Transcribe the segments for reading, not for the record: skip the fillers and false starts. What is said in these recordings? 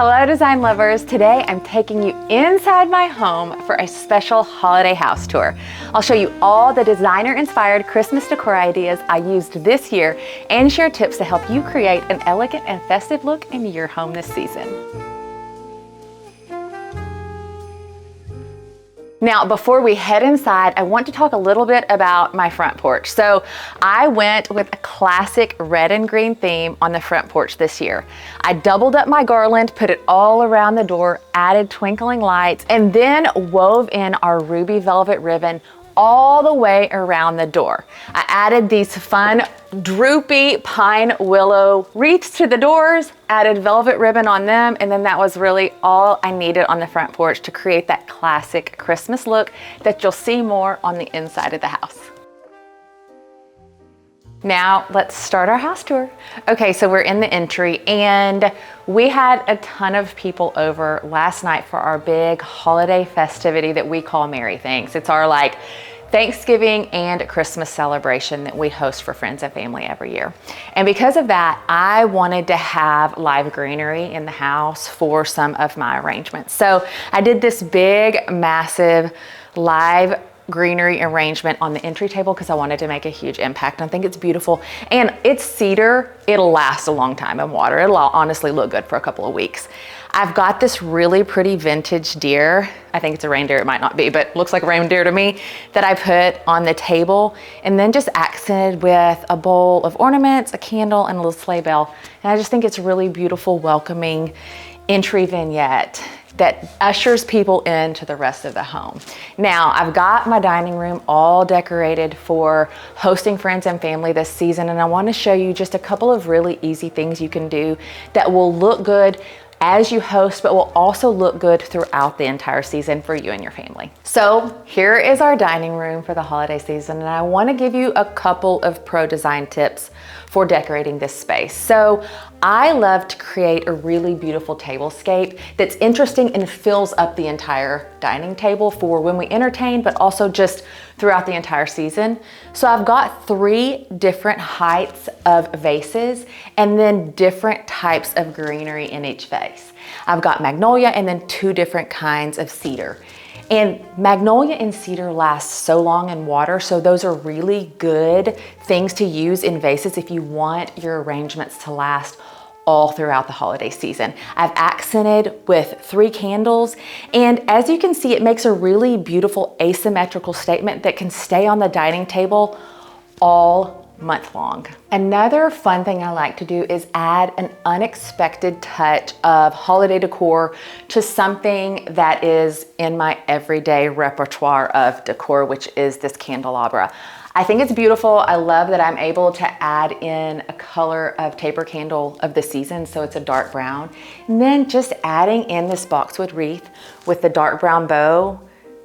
Hello design lovers, today I'm taking you inside my home for a special holiday house tour. I'll show you all the designer inspired Christmas decor ideas I used this year and share tips to help you create an elegant and festive look in your home this season. Now, before we head inside, I want to talk a little bit about my front porch. So I went with a classic red and green theme on the front porch this year. I doubled up my garland, put it all around the door, added twinkling lights, and then wove in our ruby velvet ribbon all the way around the door. I added these fun droopy pine willow wreaths to the doors, added velvet ribbon on them, and then that was really all I needed on the front porch to create that classic Christmas look that you'll see more on the inside of the house. Now let's start our house tour. Okay, so we're in the entry and we had a ton of people over last night for our big holiday festivity that we call Merry Thanks. It's our Thanksgiving and Christmas celebration that we host for friends and family every year. And because of that, I wanted to have live greenery in the house for some of my arrangements. So I did this big, massive live greenery arrangement on the entry table because I wanted to make a huge impact. I think it's beautiful and it's cedar. It'll last a long time in water. It'll honestly look good for a couple of weeks. I've got this really pretty vintage deer. I think it's a reindeer, it might not be, but looks like a reindeer to me, that I put on the table and then just accented with a bowl of ornaments, a candle, and a little sleigh bell. And I just think it's really beautiful, welcoming entry vignette that ushers people into the rest of the home. Now, I've got my dining room all decorated for hosting friends and family this season, and I wanna show you just a couple of really easy things you can do that will look good as you host, but will also look good throughout the entire season for you and your family. So here is our dining room for the holiday season, and I wanna give you a couple of pro design tips for decorating this space. So I love to create a really beautiful tablescape that's interesting and fills up the entire dining table for when we entertain, but also just throughout the entire season. So I've got 3 different heights of vases and then different types of greenery in each vase. I've got magnolia and then 2 different kinds of cedar. And magnolia and cedar last so long in water, so those are really good things to use in vases if you want your arrangements to last all throughout the holiday season. I've accented with 3 candles, and as you can see, it makes a really beautiful asymmetrical statement that can stay on the dining table all month long. Another fun thing I like to do is add an unexpected touch of holiday decor to something that is in my everyday repertoire of decor, which is this candelabra. I think it's beautiful. I love that I'm able to add in a color of taper candle of the season, so it's a dark brown. And then just adding in this boxwood wreath with the dark brown bow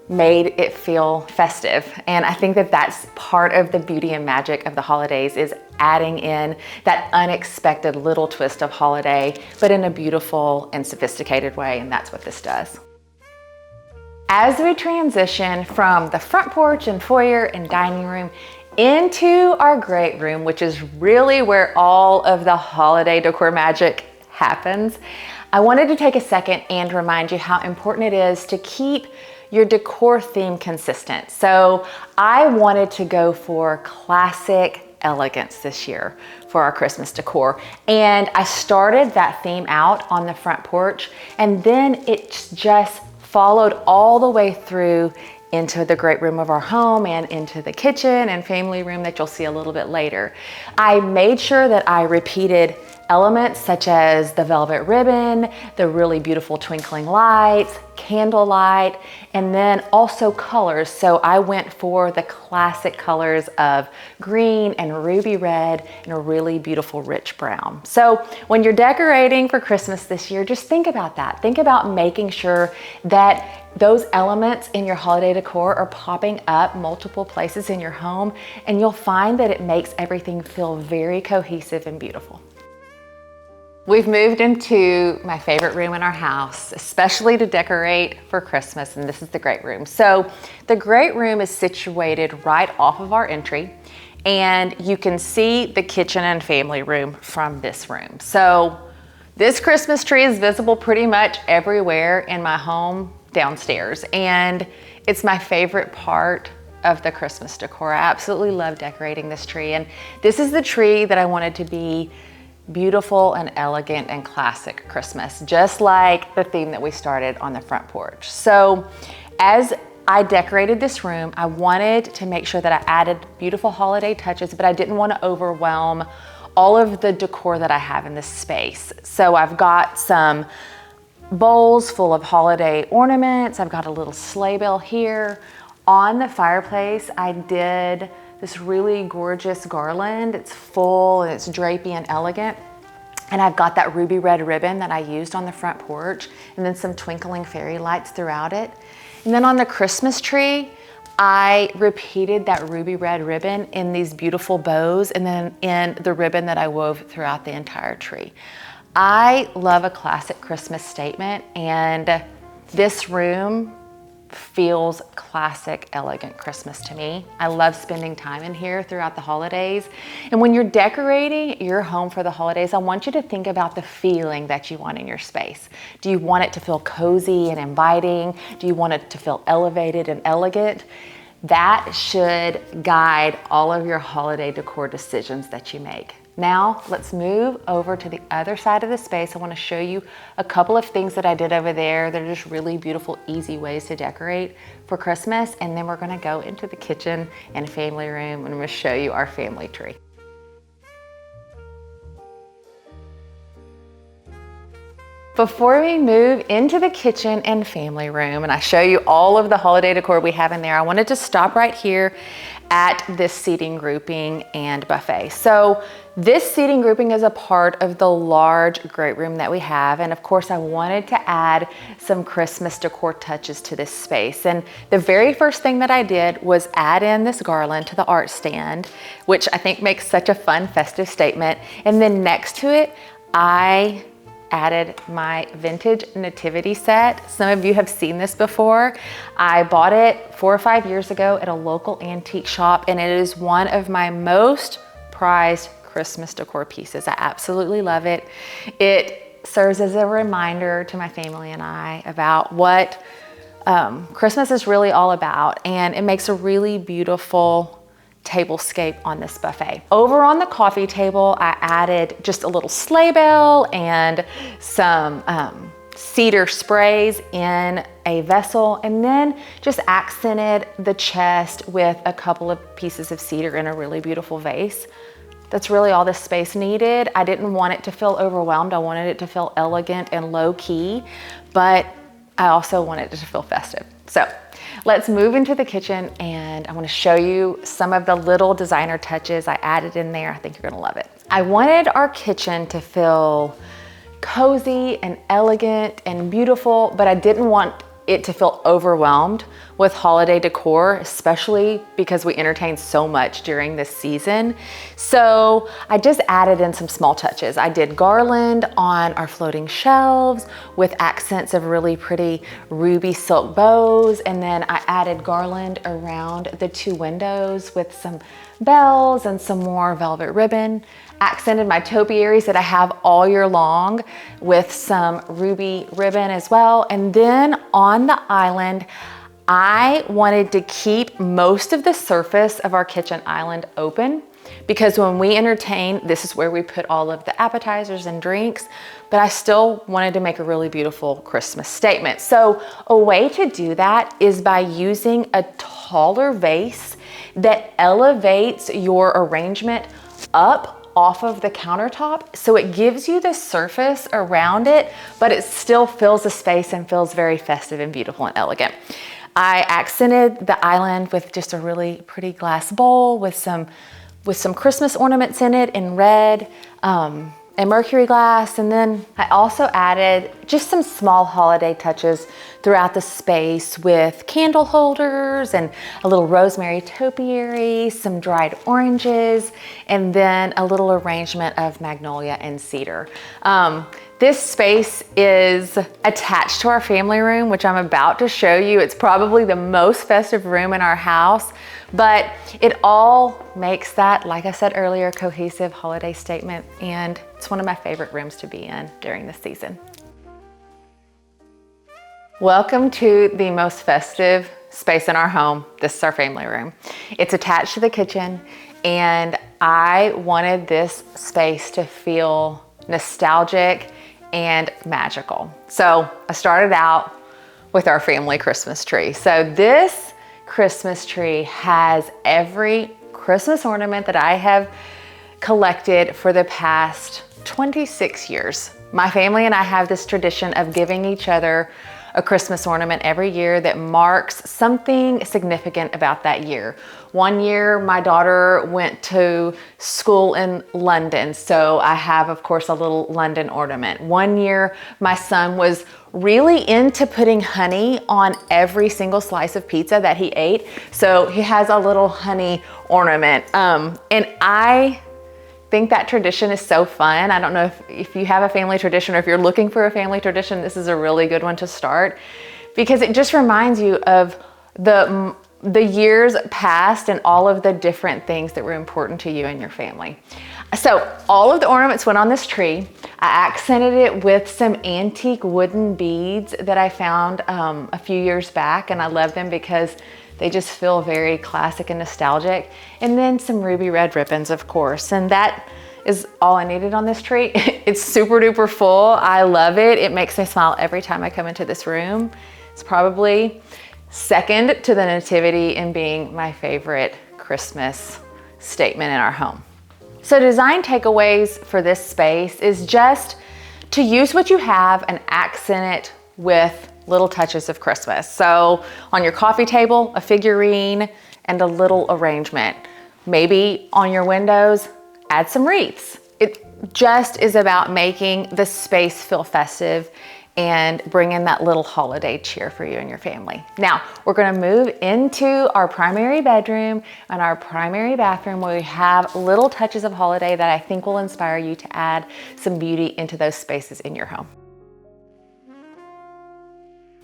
made it feel festive. And I think that that's part of the beauty and magic of the holidays, is adding in that unexpected little twist of holiday, but in a beautiful and sophisticated way, and that's what this does. As we transition from the front porch and foyer and dining room into our great room, which is really where all of the holiday decor magic happens, I wanted to take a second and remind you how important it is to keep your decor theme consistent. So I wanted to go for classic elegance this year for our Christmas decor. And I started that theme out on the front porch, and then it just followed all the way through into the great room of our home and into the kitchen and family room that you'll see a little bit later. I made sure that I repeated elements such as the velvet ribbon, the really beautiful twinkling lights, candlelight, and then also colors. So I went for the classic colors of green and ruby red and a really beautiful rich brown. So when you're decorating for Christmas this year, just think about that. Think about making sure that those elements in your holiday decor are popping up multiple places in your home, and you'll find that it makes everything feel very cohesive and beautiful. We've moved into my favorite room in our house, especially to decorate for Christmas, and this is the great room. So the great room is situated right off of our entry, and you can see the kitchen and family room from this room. So This Christmas tree is visible pretty much everywhere in my home downstairs, and it's my favorite part of the Christmas decor. I absolutely love decorating this tree, and this is the tree that I wanted to be beautiful and elegant and classic Christmas, just like the theme that we started on the front porch. So as I decorated this room, I wanted to make sure that I added beautiful holiday touches, but I didn't want to overwhelm all of the decor that I have in this space. So I've got some bowls full of holiday ornaments. I've got a little sleigh bell here. On the fireplace, I did this really gorgeous garland. It's full and it's drapey and elegant. And I've got that ruby red ribbon that I used on the front porch, and then some twinkling fairy lights throughout it. And then on the Christmas tree, I repeated that ruby red ribbon in these beautiful bows and then in the ribbon that I wove throughout the entire tree. I love a classic Christmas statement, and this room feels classic, elegant Christmas to me. I love spending time in here throughout the holidays. And when you're decorating your home for the holidays, I want you to think about the feeling that you want in your space. Do you want it to feel cozy and inviting? Do you want it to feel elevated and elegant? That should guide all of your holiday decor decisions that you make. Now let's move over to the other side of the space. I want to show you a couple of things that I did over there. They're just really beautiful, easy ways to decorate for Christmas. And then we're going to go into the kitchen and family room, and I'm going to show you our family tree. Before we move into the kitchen and family room, and I show you all of the holiday decor we have in there, I wanted to stop right here at this seating grouping and buffet. So this seating grouping is a part of the large great room that we have. And of course, I wanted to add some Christmas decor touches to this space. And the very first thing that I did was add in this garland to the art stand, which I think makes such a fun, festive statement. And then next to it, I added my vintage nativity set. Some of you have seen this before. I bought it 4 or 5 years ago at a local antique shop, and it is one of my most prized Christmas decor pieces. I absolutely love it. It serves as a reminder to my family and I about what Christmas is really all about, and it makes a really beautiful tablescape on this buffet. Over on the coffee table, I added just a little sleigh bell and some cedar sprays in a vessel, and then just accented the chest with a couple of pieces of cedar in a really beautiful vase. That's really all this space needed. I didn't want it to feel overwhelmed. I wanted it to feel elegant and low key, but I also wanted it to feel festive. So let's move into the kitchen, and I want to show you some of the little designer touches I added in there. I think you're going to love it. I wanted our kitchen to feel cozy and elegant and beautiful, but I didn't want it to feel overwhelmed with holiday decor, especially because we entertain so much during this season. So I just added in some small touches. I did garland on our floating shelves with accents of really pretty ruby silk bows, and then I added garland around the 2 windows with some bells and some more velvet ribbon. Accented my topiaries that I have all year long with some ruby ribbon as well. And then on the island, I wanted to keep most of the surface of our kitchen island open, because when we entertain, this is where we put all of the appetizers and drinks, but I still wanted to make a really beautiful Christmas statement. So a way to do that is by using a taller vase that elevates your arrangement up off of the countertop, so it gives you the surface around it, but it still fills the space and feels very festive and beautiful and elegant. I accented the island with just a really pretty glass bowl with some Christmas ornaments in it in red and mercury glass. And then I also added just some small holiday touches throughout the space with candle holders and a little rosemary topiary, some dried oranges, and then a little arrangement of magnolia and cedar. This space is attached to our family room, which I'm about to show you. It's probably the most festive room in our house, but it all makes that, like I said earlier, cohesive holiday statement, and it's one of my favorite rooms to be in during this season. Welcome to the most festive space in our home. This is our family room. It's attached to the kitchen, and I wanted this space to feel nostalgic and magical. So I started out with our family Christmas tree. So this Christmas tree has every Christmas ornament that I have collected for the past 26 years. My family and I have this tradition of giving each other a Christmas ornament every year that marks something significant about that year. One year, my daughter went to school in London, so I have, of course, a little London ornament. One year, my son was really into putting honey on every single slice of pizza that he ate, so he has a little honey ornament. And I think that tradition is so fun. I don't know if you have a family tradition or if you're looking for a family tradition, this is a really good one to start because it just reminds you of the years past and all of the different things that were important to you and your family. So all of the ornaments went on this tree. I accented it with some antique wooden beads that I found a few years back, and I love them because they just feel very classic and nostalgic. And then some ruby red ribbons, of course. And that is all I needed on this tree. It's super duper full. I love it. It makes me smile every time I come into this room. It's probably second to the nativity in being my favorite Christmas statement in our home. So design takeaways for this space is just to use what you have and accent it with little touches of Christmas. So on your coffee table, a figurine and a little arrangement. Maybe on your windows, add some wreaths. It just is about making the space feel festive and bring in that little holiday cheer for you and your family. Now, we're gonna move into our primary bedroom and our primary bathroom where we have little touches of holiday that I think will inspire you to add some beauty into those spaces in your home.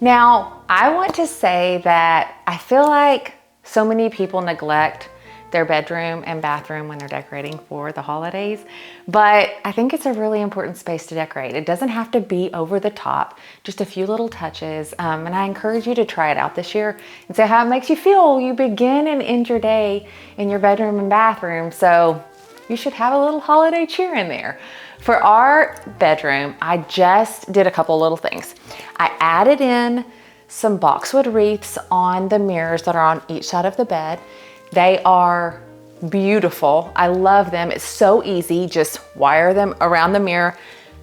Now, I want to say that I feel like so many people neglect their bedroom and bathroom when they're decorating for the holidays, but I think it's a really important space to decorate. It doesn't have to be over the top, just a few little touches, and I encourage you to try it out this year and see how it makes you feel. You begin and end your day in your bedroom and bathroom, so you should have a little holiday cheer in there. For our bedroom, I just did a couple little things. I added in some boxwood wreaths on the mirrors that are on each side of the bed. They are beautiful. I love them. It's so easy. Just wire them around the mirror,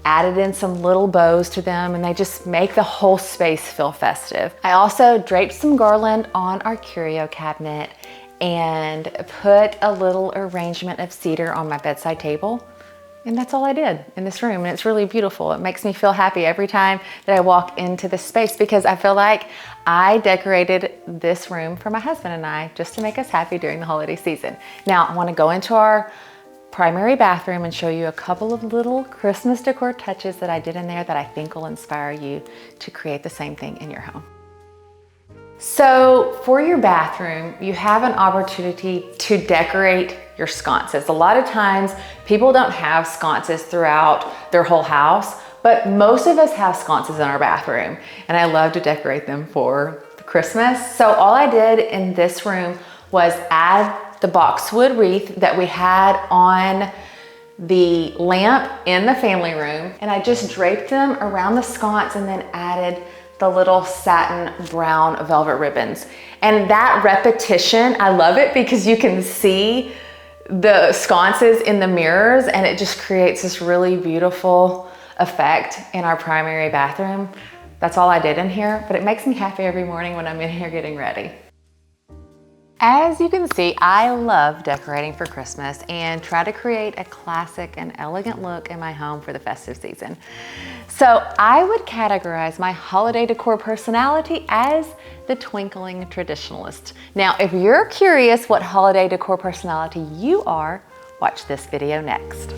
added in some little bows to them, and they just make the whole space feel festive. I also draped some garland on our curio cabinet and put a little arrangement of cedar on my bedside table. And that's all I did in this room, and it's really beautiful. It makes me feel happy every time that I walk into this space because I feel like I decorated this room for my husband and I just to make us happy during the holiday season. Now, I wanna go into our primary bathroom and show you a couple of little Christmas decor touches that I did in there that I think will inspire you to create the same thing in your home. So for your bathroom, you have an opportunity to decorate your sconces. A lot of times people don't have sconces throughout their whole house, but most of us have sconces in our bathroom, and I love to decorate them for Christmas. So all I did in this room was add the boxwood wreath that we had on the lamp in the family room, and I just draped them around the sconce and then added the little satin brown velvet ribbons. And that repetition, I love it because you can see the sconces in the mirrors and it just creates this really beautiful effect in our primary bathroom. That's all I did in here, but it makes me happy every morning when I'm in here getting ready. As you can see, I love decorating for Christmas and try to create a classic and elegant look in my home for the festive season. So I would categorize my holiday decor personality as the twinkling traditionalist. Now, if you're curious what holiday decor personality you are, watch this video next.